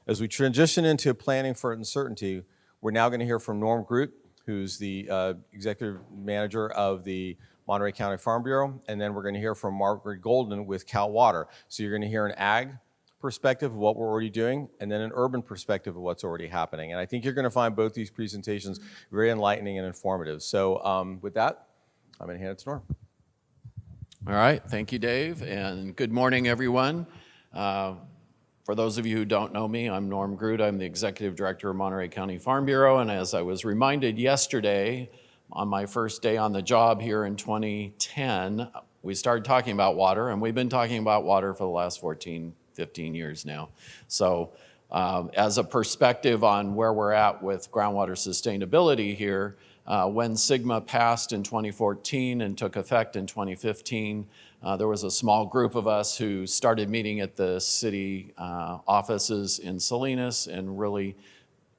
As we transition into planning for uncertainty, we're now going to hear from Norm Groot, who's the executive manager of the Monterey County Farm Bureau, and then we're going to hear from Margaret Golden with Cal Water. So you're going to hear an ag perspective of what we're already doing, and then an urban perspective of what's already happening. And I think you're going to find both these presentations very enlightening and informative. So with that, I'm going to hand it to Norm. All right, thank you, Dave, and good morning, everyone. For those of you who don't know me, I'm Norm Groot. I'm the Executive Director of Monterey County Farm Bureau, and as I was reminded yesterday, on my first day on the job here in 2010, we started talking about water, and we've been talking about water for the last 15 years now. So as a perspective on where we're at with groundwater sustainability here, when SIGMA passed in 2014 and took effect in 2015, there was a small group of us who started meeting at the city offices in Salinas and really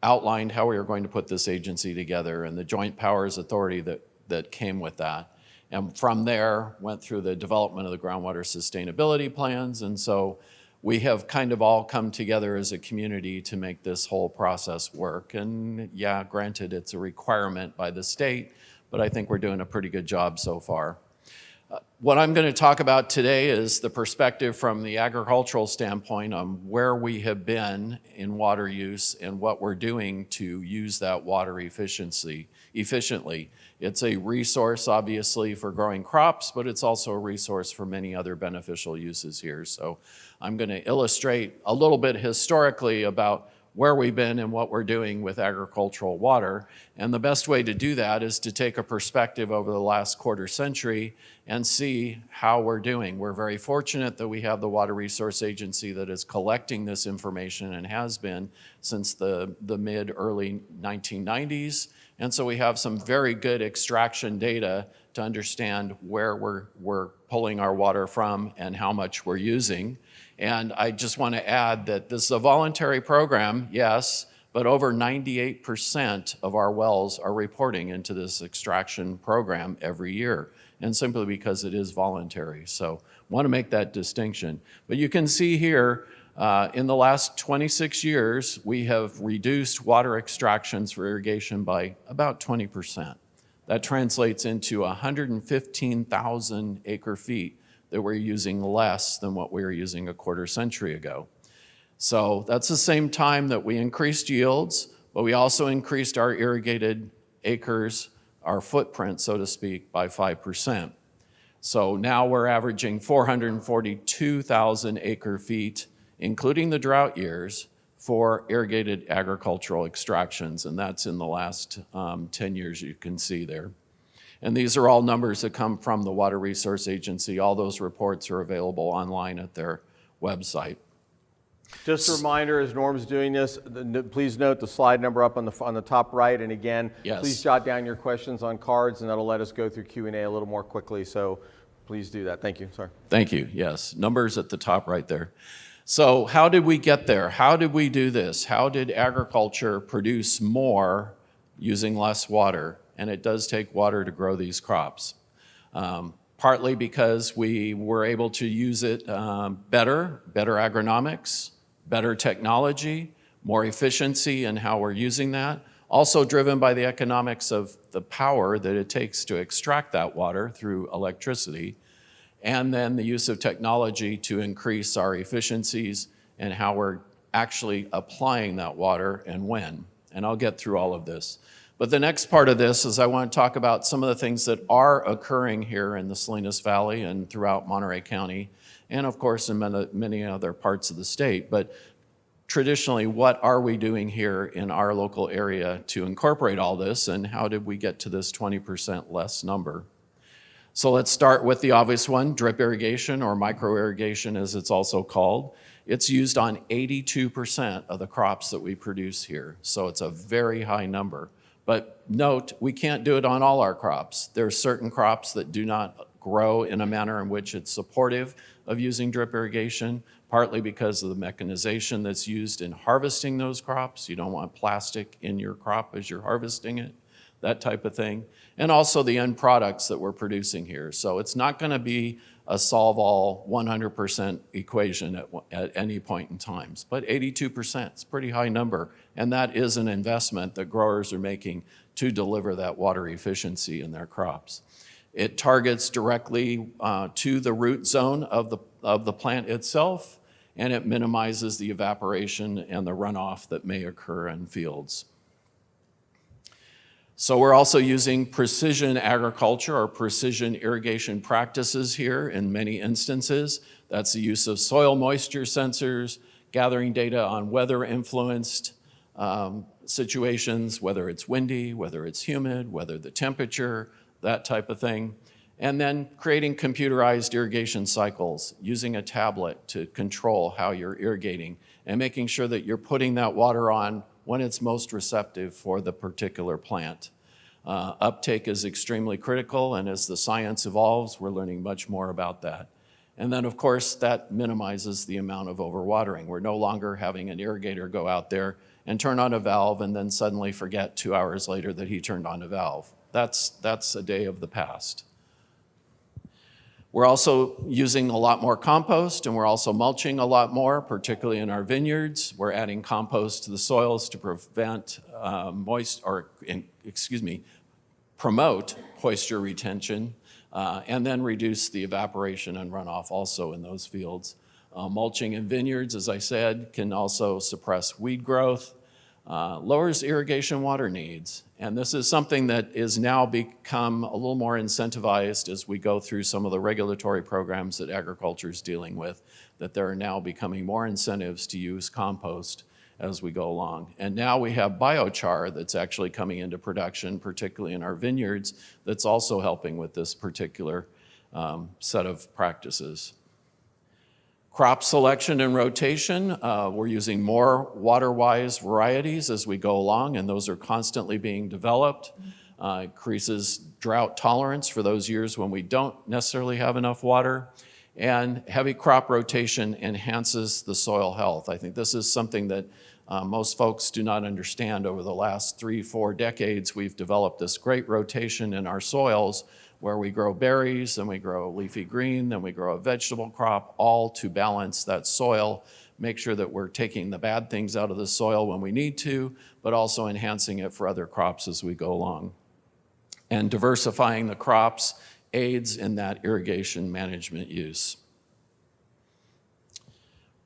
outlined how we were going to put this agency together and the joint powers authority that came with that. And from there, went through the development of the groundwater sustainability plans. And so we have kind of all come together as a community to make this whole process work. And yeah, granted, it's a requirement by the state, but I think we're doing a pretty good job so far. What I'm going to talk about today is the perspective from the agricultural standpoint on where we have been in water use and what we're doing to use that water efficiently. It's a resource, obviously, for growing crops, but it's also a resource for many other beneficial uses here. So I'm going to illustrate a little bit historically about where we've been and what we're doing with agricultural water. And the best way to do that is to take a perspective over the last quarter century and see how we're doing. We're very fortunate that we have the Water Resource Agency that is collecting this information and has been since the mid-early 1990s. And so we have some very good extraction data to understand where we're pulling our water from and how much we're using. And I just want to add that this is a voluntary program, yes, but over 98% of our wells are reporting into this extraction program every year, and simply because it is voluntary. So want to make that distinction. But you can see here, in the last 26 years, we have reduced water extractions for irrigation by about 20%. That translates into 115,000 acre feet that we're using less than what we were using a quarter century ago. So that's the same time that we increased yields, but we also increased our irrigated acres, our footprint, so to speak, by 5%. So now we're averaging 442,000 acre feet, including the drought years, for irrigated agricultural extractions, and that's in the last 10 years you can see there. And these are all numbers that come from the Water Resource Agency. All those reports are available online at their website. Just a reminder, as Norm's doing this, please note the slide number up on the top right. And again, yes, please jot down your questions on cards, and that'll let us go through Q&A a little more quickly. So please do that. Thank you. Sorry. Thank you. Yes, numbers at the top right there. So how did we get there? How did we do this? How did agriculture produce more using less water? And it does take water to grow these crops. Partly because we were able to use it better agronomics, better technology, more efficiency in how we're using that. Also driven by the economics of the power that it takes to extract that water through electricity, and then the use of technology to increase our efficiencies and how we're actually applying that water and when. And I'll get through all of this. But the next part of this is I want to talk about some of the things that are occurring here in the Salinas Valley and throughout Monterey County, and of course in many other parts of the state. But traditionally, what are we doing here in our local area to incorporate all this, and how did we get to this 20% less number? So let's start with the obvious one, drip irrigation, or micro irrigation as it's also called. It's used on 82% of the crops that we produce here, so it's a very high number. But note, we can't do it on all our crops. There are certain crops that do not grow in a manner in which it's supportive of using drip irrigation, partly because of the mechanization that's used in harvesting those crops. You don't want plastic in your crop as you're harvesting it, that type of thing. And also the end products that we're producing here. So it's not going to be a solve-all 100% equation at any point in time. But 82% is a pretty high number, and that is an investment that growers are making to deliver that water efficiency in their crops. It targets directly to the root zone of the plant itself, and it minimizes the evaporation and the runoff that may occur in fields. So we're also using precision agriculture or precision irrigation practices here in many instances. That's the use of soil moisture sensors, gathering data on weather-influenced situations, whether it's windy, whether it's humid, whether the temperature, that type of thing. And then creating computerized irrigation cycles, using a tablet to control how you're irrigating and making sure that you're putting that water on when it's most receptive for the particular plant. Uptake is extremely critical, and as the science evolves, we're learning much more about that. And then, of course, that minimizes the amount of overwatering. We're no longer having an irrigator go out there and turn on a valve and then suddenly forget 2 hours later that he turned on a valve. That's a day of the past. We're also using a lot more compost, and we're also mulching a lot more, particularly in our vineyards. We're adding compost to the soils to promote moisture retention, and then reduce the evaporation and runoff also in those fields. Mulching in vineyards, as I said, can also suppress weed growth, lowers irrigation water needs. And this is something that is now become a little more incentivized as we go through some of the regulatory programs that agriculture is dealing with, that there are now becoming more incentives to use compost as we go along. And now we have biochar that's actually coming into production, particularly in our vineyards, that's also helping with this particular set of practices. Crop selection and rotation, we're using more water-wise varieties as we go along, and those are constantly being developed. Increases drought tolerance for those years when we don't necessarily have enough water, and heavy crop rotation enhances the soil health. I think this is something that most folks do not understand. Over the last 3-4 decades, we've developed this great rotation in our soils where we grow berries, then we grow leafy green, then we grow a vegetable crop, all to balance that soil, make sure that we're taking the bad things out of the soil when we need to, but also enhancing it for other crops as we go along. And diversifying the crops aids in that irrigation management use.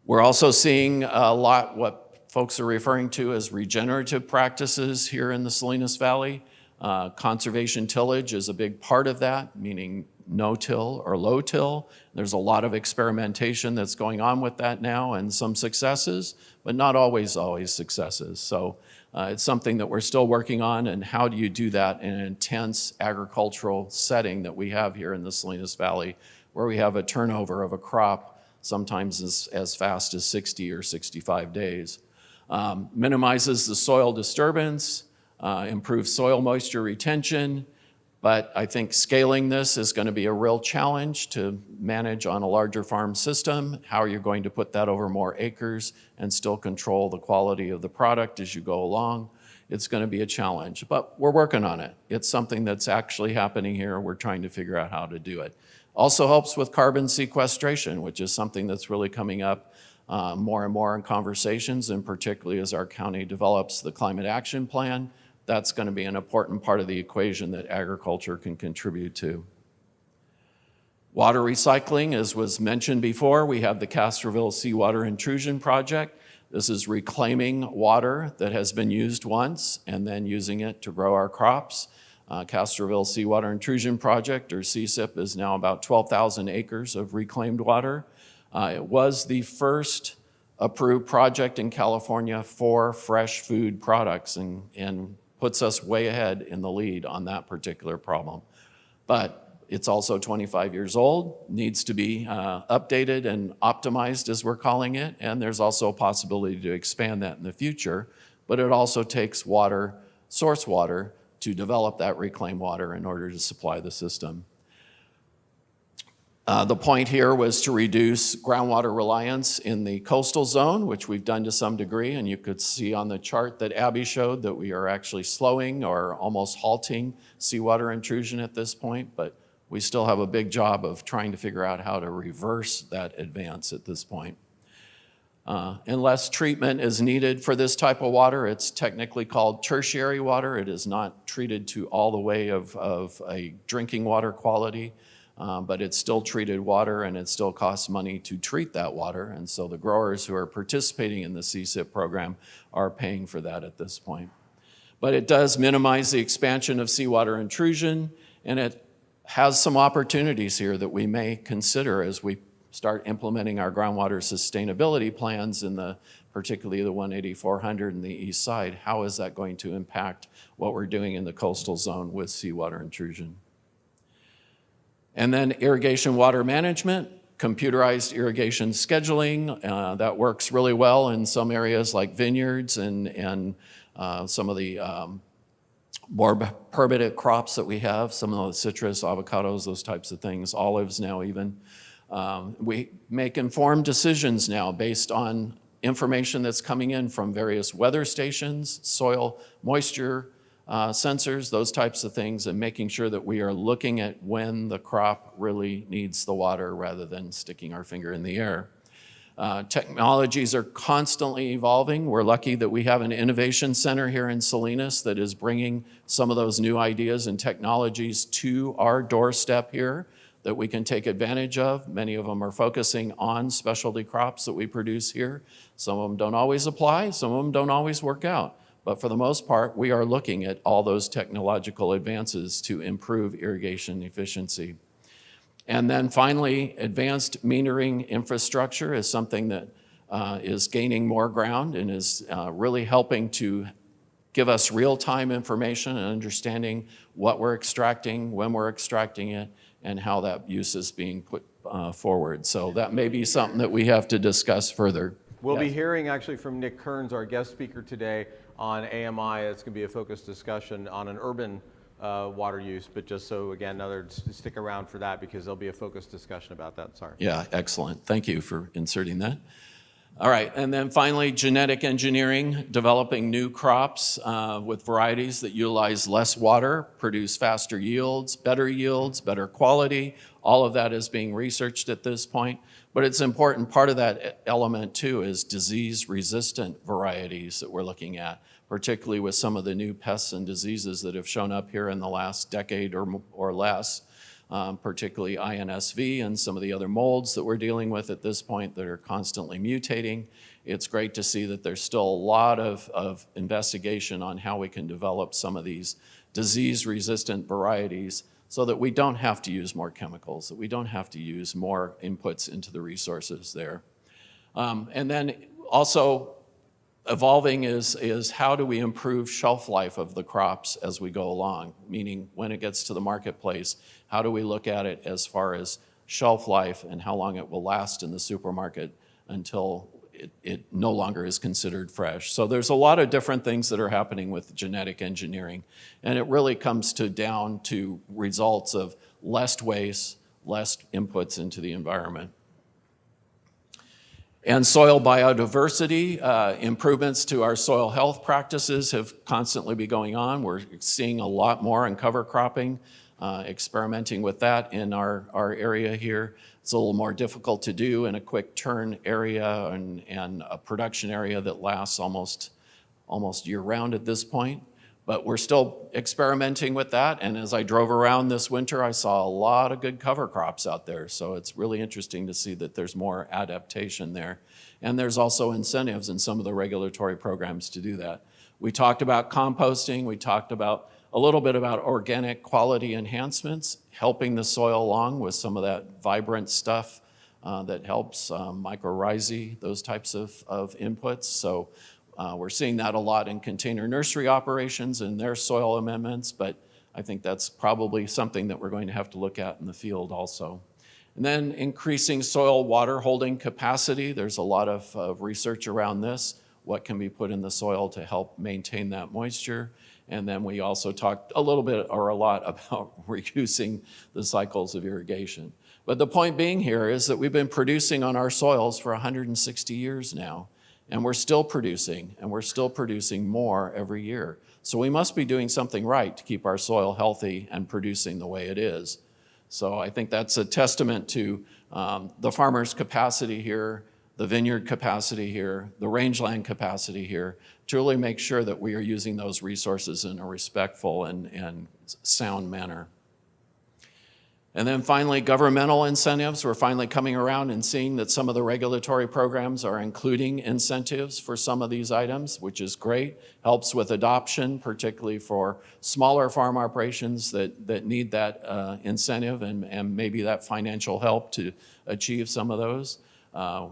We're also seeing a lot what folks are referring to as regenerative practices here in the Salinas Valley. Conservation tillage is a big part of that, meaning no-till or low-till. There's a lot of experimentation that's going on with that now and some successes, but not always successes. So it's something that we're still working on, and how do you do that in an intense agricultural setting that we have here in the Salinas Valley, where we have a turnover of a crop sometimes as fast as 60 or 65 days. Minimizes the soil disturbance, improve soil moisture retention, but I think scaling this is going to be a real challenge to manage on a larger farm system. How are you going to put that over more acres and still control the quality of the product as you go along? It's going to be a challenge, but we're working on it. It's something that's actually happening here. We're trying to figure out how to do it. Also helps with carbon sequestration, which is something that's really coming up more and more in conversations, and particularly as our county develops the climate action plan. That's going to be an important part of the equation that agriculture can contribute to. Water recycling, as was mentioned before, we have the Castroville Seawater Intrusion Project. This is reclaiming water that has been used once and then using it to grow our crops. Castroville Seawater Intrusion Project, or CSIP, is now about 12,000 acres of reclaimed water. It was the first approved project in California for fresh food products, and puts us way ahead in the lead on that particular problem. But it's also 25 years old, needs to be updated and optimized, as we're calling it, and there's also a possibility to expand that in the future, but it also takes water, source water, to develop that reclaimed water in order to supply the system. The point here was to reduce groundwater reliance in the coastal zone, which we've done to some degree, and you could see on the chart that Abby showed that we are actually slowing or almost halting seawater intrusion at this point, but we still have a big job of trying to figure out how to reverse that advance at this point. Unless treatment is needed for this type of water, it's technically called tertiary water. It is not treated to all the way of a drinking water quality, but it's still treated water, and it still costs money to treat that water. And so the growers who are participating in the CSIP program are paying for that at this point. But it does minimize the expansion of seawater intrusion, and it has some opportunities here that we may consider as we start implementing our groundwater sustainability plans in particularly the 180-400 and the east side. How is that going to impact what we're doing in the coastal zone with seawater intrusion? And then irrigation water management, computerized irrigation scheduling. That works really well in some areas like vineyards and some of the more permanent crops that we have, some of the citrus, avocados, those types of things, olives now even. We make informed decisions now based on information that's coming in from various weather stations, soil moisture sensors, those types of things, and making sure that we are looking at when the crop really needs the water rather than sticking our finger in the air. Technologies are constantly evolving. We're lucky that we have an innovation center here in Salinas that is bringing some of those new ideas and technologies to our doorstep here that we can take advantage of. Many of them are focusing on specialty crops that we produce here. Some of them don't always apply, some of them don't always work out. But for the most part, we are looking at all those technological advances to improve irrigation efficiency. And then finally, advanced metering infrastructure is something that is gaining more ground and is really helping to give us real-time information and understanding what we're extracting, when we're extracting it, and how that use is being put forward. So that may be something that we have to discuss further. We'll be hearing actually from Nick Kearns, our guest speaker today on AMI. It's going to be a focused discussion on an urban water use, but just so, again, stick around for that because there'll be a focused discussion about that. Sorry. Yeah, excellent. Thank you for inserting that. All right, and then finally, genetic engineering, developing new crops with varieties that utilize less water, produce faster yields, better quality. All of that is being researched at this point. But it's important, part of that element too is disease-resistant varieties that we're looking at, particularly with some of the new pests and diseases that have shown up here in the last decade or less. Particularly INSV and some of the other molds that we're dealing with at this point that are constantly mutating. It's great to see that there's still a lot of investigation on how we can develop some of these disease-resistant varieties so that we don't have to use more chemicals, that we don't have to use more inputs into the resources there. And then also evolving is how do we improve shelf life of the crops as we go along, meaning when it gets to the marketplace, how do we look at it as far as shelf life and how long it will last in the supermarket until it no longer is considered fresh. So there's a lot of different things that are happening with genetic engineering, and it really comes down to results of less waste, less inputs into the environment. And soil biodiversity, improvements to our soil health practices have constantly been going on. We're seeing a lot more in cover cropping, experimenting with that in our area here. It's a little more difficult to do in a quick turn area and a production area that lasts almost year round at this point. But we're still experimenting with that, and as I drove around this winter, I saw a lot of good cover crops out there, so it's really interesting to see that there's more adaptation there. And there's also incentives in some of the regulatory programs to do that. We talked about composting, we talked about a little bit about organic quality enhancements, helping the soil along with some of that vibrant stuff that helps, mycorrhizae, those types of inputs. So we're seeing that a lot in container nursery operations and their soil amendments, but I think that's probably something that we're going to have to look at in the field also. And then increasing soil water holding capacity. There's a lot of research around this, what can be put in the soil to help maintain that moisture. And then we also talked a little bit or a lot about reducing the cycles of irrigation. But the point being here is that we've been producing on our soils for 160 years now. And we're still producing, and we're still producing more every year. So we must be doing something right to keep our soil healthy and producing the way it is. So I think that's a testament to the farmer's capacity here, the vineyard capacity here, the rangeland capacity here, to really make sure that we are using those resources in a respectful and sound manner. And then finally, governmental incentives. We're finally coming around and seeing that some of the regulatory programs are including incentives for some of these items, which is great. Helps with adoption, particularly for smaller farm operations that need that incentive and maybe that financial help to achieve some of those.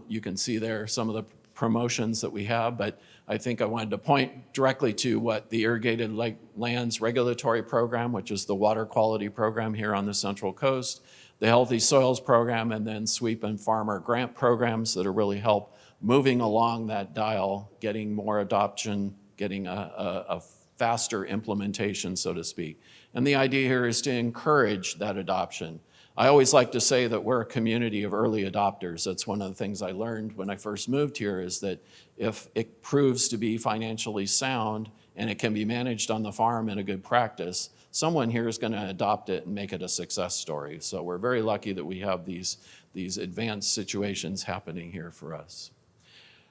You can see there some of the promotions that we have, but I think I wanted to point directly to what the Irrigated Lands Regulatory Program, which is the water quality program here on the Central Coast, the Healthy Soils Program, and then SWEEP and Farmer grant programs that are really help moving along that dial, getting more adoption, getting a faster implementation, so to speak. And the idea here is to encourage that adoption. I always like to say that we're a community of early adopters. That's one of the things I learned when I first moved here, is that if it proves to be financially sound and it can be managed on the farm in a good practice, someone here is going to adopt it and make it a success story. So we're very lucky that we have these advanced situations happening here for us.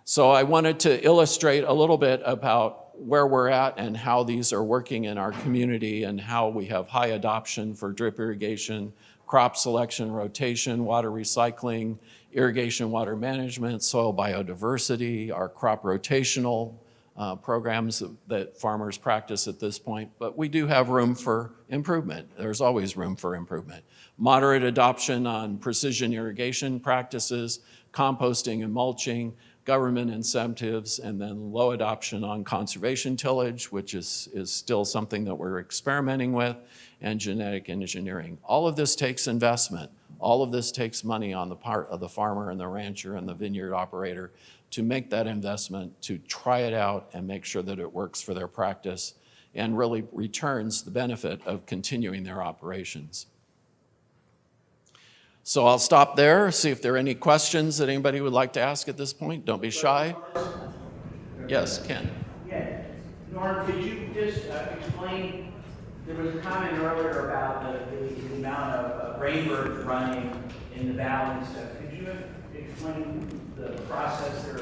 So I wanted to illustrate a little bit about where we're at and how these are working in our community and how we have high adoption for drip irrigation, crop selection, rotation, water recycling, irrigation water management, soil biodiversity, our crop rotational programs that farmers practice at this point. But we do have room for improvement. There's always room for improvement. Moderate adoption on precision irrigation practices, composting and mulching, government incentives, and then low adoption on conservation tillage, which is still something that we're experimenting with, and genetic engineering. All of this takes investment. All of this takes money on the part of the farmer and the rancher and the vineyard operator to make that investment, to try it out and make sure that it works for their practice and really returns the benefit of continuing their operations. So I'll stop there, see if there are any questions that anybody would like to ask at this point. Don't be shy. Yes, Ken. Yeah. Norm, could you just explain, there was a comment earlier about the amount of rainbirds running in the valley and stuff. Could you explain the process there?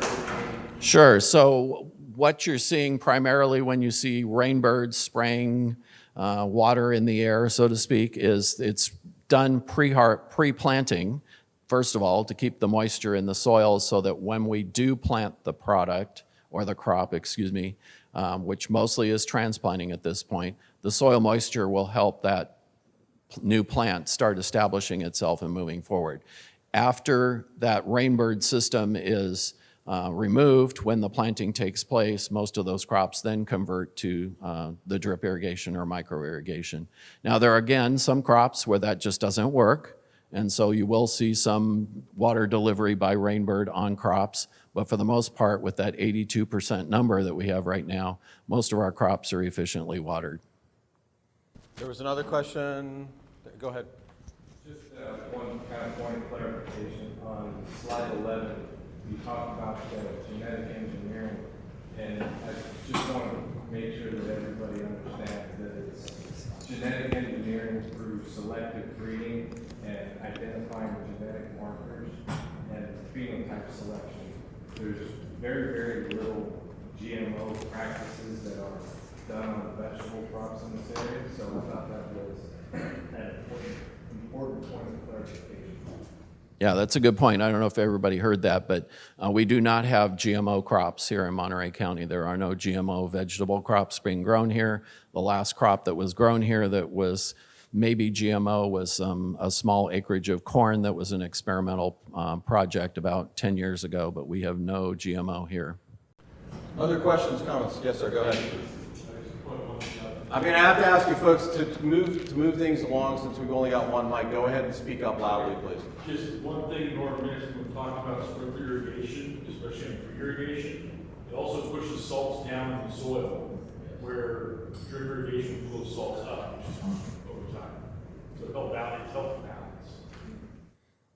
Sure. So what you're seeing primarily when you see rainbirds spraying water in the air, so to speak, is it's done pre-planting, first of all, to keep the moisture in the soil so that when we do plant the product, or the crop, which mostly is transplanting at this point, the soil moisture will help that new plant start establishing itself and moving forward. After that rainbird system is removed, when the planting takes place, most of those crops then convert to the drip irrigation or micro irrigation. Now there are again some crops where that just doesn't work, and so you will see some water delivery by rainbird on crops, but for the most part, with that 82% number that we have right now, most of our crops are efficiently watered. There was another question. Go ahead. Just one kind of point of clarification. On slide 11, you talk about genetic engineering, and I just want to make sure that everybody understands that it's genetic engineering through selective breeding and identifying genetic markers and phenotype selection. There's very, very little GMO practices that are done on vegetable crops in this area, so I thought that was an important point of clarification. Yeah, that's a good point. I don't know if everybody heard that, but we do not have GMO crops here in Monterey County. There are no GMO vegetable crops being grown here. The last crop that was grown here that was maybe GMO was a small acreage of corn that was an experimental project about 10 years ago, but we have no GMO here. Other questions, comments? Yes, sir, go ahead. I'm going to have to ask you folks to move things along since we've only got one mic. Go ahead and speak up loudly, please. Just one thing Norm mentioned when talking about sprinkler irrigation, especially in pre-irrigation, it also pushes salts down in the soil, where drip irrigation pulls salts up, which is over time. So it helps balance.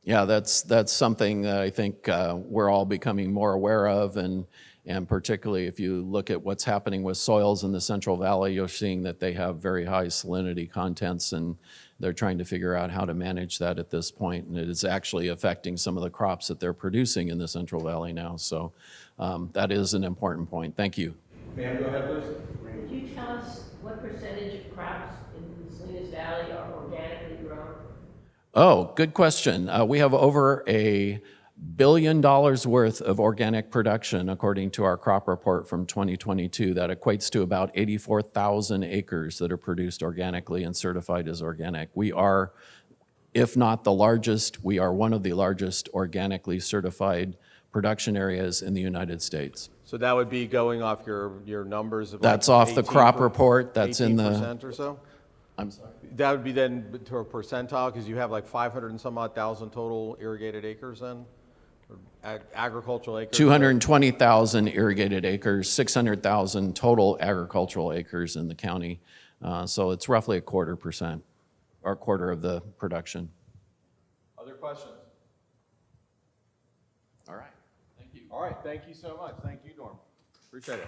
Yeah, that's something that I think we're all becoming more aware of, and And particularly if you look at what's happening with soils in the Central Valley, you're seeing that they have very high salinity contents, and they're trying to figure out how to manage that at this point. And it is actually affecting some of the crops that they're producing in the Central Valley now. So that is an important point. Thank you. Ma'am, go ahead, please. Could you tell us what percentage of crops in the Salinas Valley are organically grown? Oh, good question. We have over $1 billion worth of organic production, according to our crop report from 2022. That equates to about 84,000 acres that are produced organically and certified as organic. We are, if not the largest, we are one of the largest organically certified production areas in the United States. So that would be going off your numbers of That's like off the crop 18%, report. That's in the, 18% or so? I'm sorry. That would be then to a percentile, because you have like 500 and some odd thousand total irrigated acres then? Or agricultural acres? 220,000 irrigated acres, 600,000 total agricultural acres in the county. So it's roughly 0.25%, or a quarter of the production. Other questions? All right, thank you. All right, thank you so much. Thank you, Norm. Appreciate it.